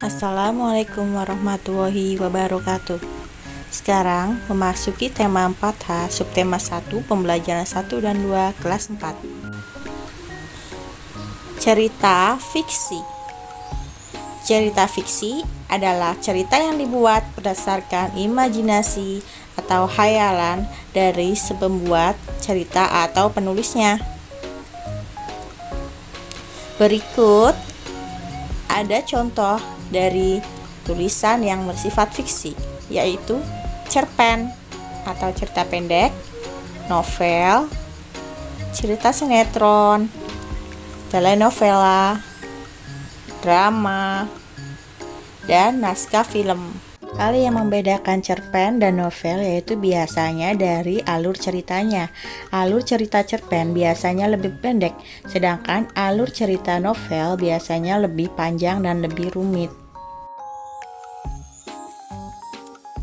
Assalamualaikum warahmatullahi wabarakatuh. Sekarang memasuki tema 4H, subtema 1, pembelajaran 1 dan 2, kelas 4. Cerita fiksi. Cerita fiksi adalah cerita yang dibuat berdasarkan imajinasi atau khayalan dari si pembuat cerita atau penulisnya. Berikut ada contoh dari tulisan yang bersifat fiksi, yaitu cerpen atau cerita pendek, novel, cerita sinetron, telenovela, drama, dan naskah film. Hal yang membedakan cerpen dan novel yaitu biasanya dari alur ceritanya. Alur cerita cerpen biasanya lebih pendek, sedangkan alur cerita novel biasanya lebih panjang dan lebih rumit.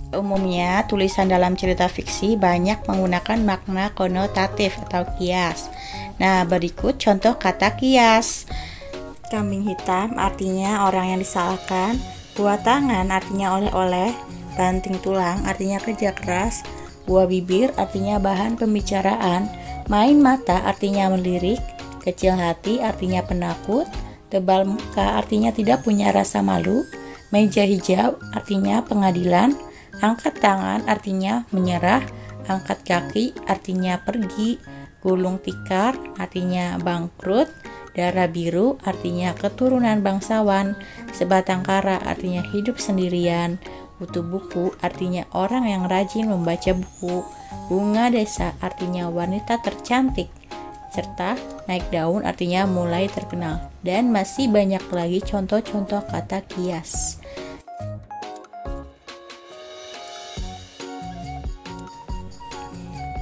Umumnya, tulisan dalam cerita fiksi banyak menggunakan makna konotatif atau kias. Nah, berikut contoh kata kias. Kambing hitam artinya orang yang disalahkan, buah tangan artinya oleh-oleh, banting tulang artinya kerja keras, buah bibir artinya bahan pembicaraan, main mata artinya melirik, kecil hati artinya penakut, tebal muka artinya tidak punya rasa malu, meja hijau artinya pengadilan, angkat tangan artinya menyerah, angkat kaki artinya pergi, gulung tikar artinya bangkrut, darah biru artinya keturunan bangsawan, sebatang kara artinya hidup sendirian, kutu buku artinya orang yang rajin membaca buku, bunga desa artinya wanita tercantik, serta naik daun artinya mulai terkenal. Dan masih banyak lagi contoh-contoh kata kias.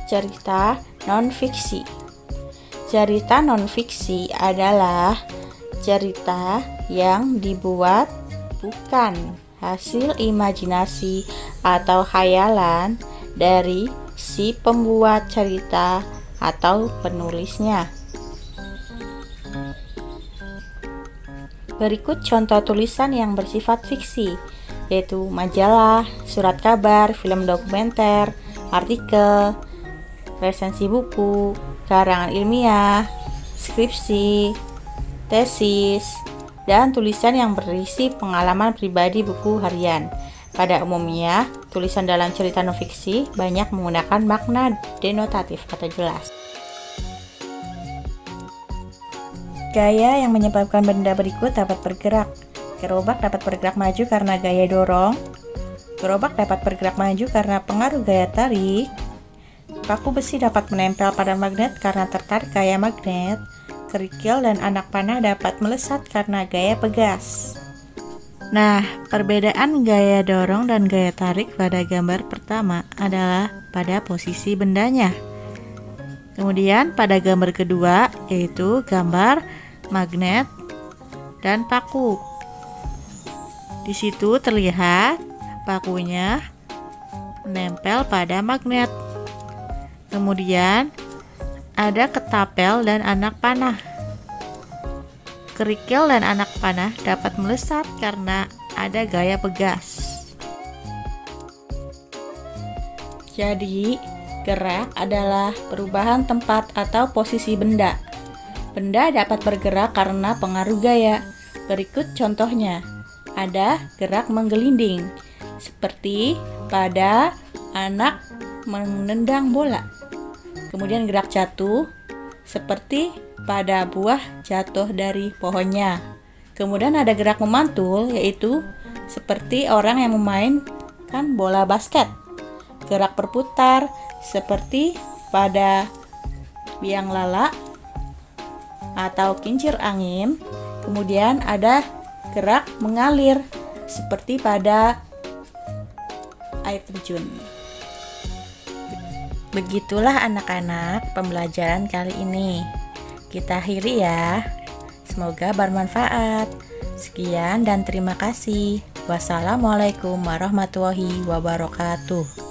Cerita non-fiksi. Cerita non-fiksi adalah cerita yang dibuat bukan hasil imajinasi atau khayalan dari si pembuat cerita atau penulisnya. Berikut contoh tulisan yang bersifat fiksi, yaitu majalah, surat kabar, film dokumenter, artikel, resensi buku, karangan ilmiah, skripsi, tesis, dan tulisan yang berisi pengalaman pribadi buku harian. Pada umumnya, tulisan dalam cerita non-fiksi banyak menggunakan makna denotatif atau jelas. Gaya yang menyebabkan benda berikut dapat bergerak. Gerobak dapat bergerak maju karena gaya dorong. Gerobak dapat bergerak maju karena pengaruh gaya tarik. Paku besi dapat menempel pada magnet karena tertarik gaya magnet. Kerikil dan anak panah dapat melesat karena gaya pegas. Nah, perbedaan gaya dorong dan gaya tarik pada gambar pertama adalah pada posisi bendanya. Kemudian pada gambar kedua yaitu gambar magnet dan paku. Di situ terlihat pakunya menempel pada magnet. Kemudian ada ketapel dan anak panah. Kerikil dan anak panah dapat melesat karena ada gaya pegas. Jadi, gerak adalah perubahan tempat atau posisi benda. Benda dapat bergerak karena pengaruh gaya. Berikut contohnya. Ada gerak menggelinding, seperti pada anak menendang bola. Kemudian gerak jatuh, seperti pada buah jatuh dari pohonnya. Kemudian ada gerak memantul, yaitu seperti orang yang memainkan bola basket. Gerak berputar, seperti pada biang lala atau kincir angin. Kemudian ada gerak mengalir, seperti pada air terjun. Begitulah anak-anak pembelajaran kali ini. Kita akhiri ya. Semoga bermanfaat. Sekian dan terima kasih. Wassalamualaikum warahmatullahi wabarakatuh.